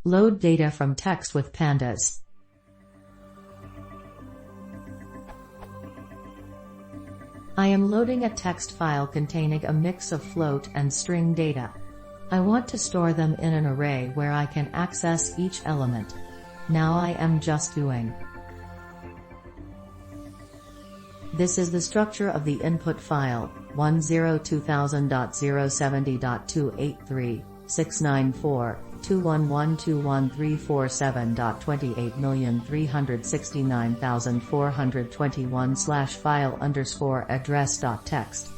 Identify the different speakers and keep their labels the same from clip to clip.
Speaker 1: Load data from text with pandas. I am loading a text file containing a mix of float and string data. I want to store them in an array where I can access each element. Now I am just doing. This is the structure of the input file, 102070.211213470.28million369,421/file_address.txt.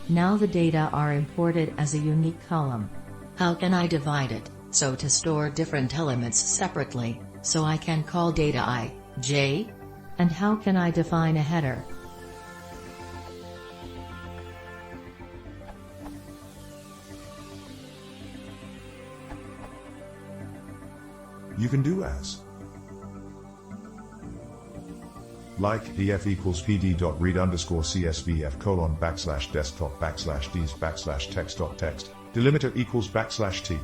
Speaker 1: Now the data are imported as a unique column. How can I divide it, so to store different elements separately, so I can call data I, J? And how can I define a header?
Speaker 2: You can do as like df equals pd.read_csvf:\desktop\ds\text.text, delimiter equals \t.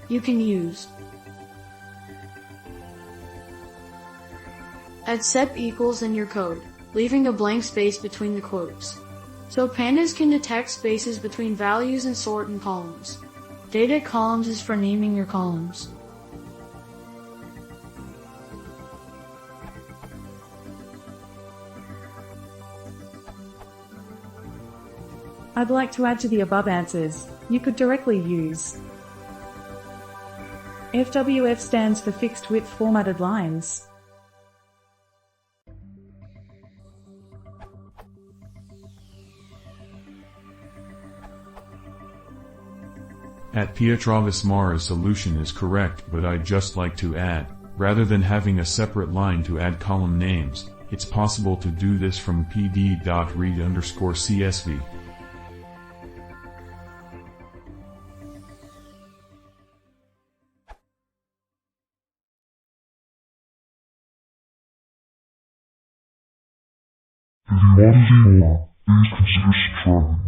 Speaker 3: You can use add sep equals in your code, leaving a blank space between the quotes. So pandas can detect spaces between values and sort in columns. Data columns is for naming your columns.
Speaker 4: I'd like to add to the above answers. You could directly use FWF stands for fixed width formatted lines.
Speaker 5: At Pietrovis Mara's solution is correct, but I'd just like to add, rather than having a separate line to add column names, it's possible to do this from pd.read_csv.
Speaker 6: If you want to see more, please consider subscribing.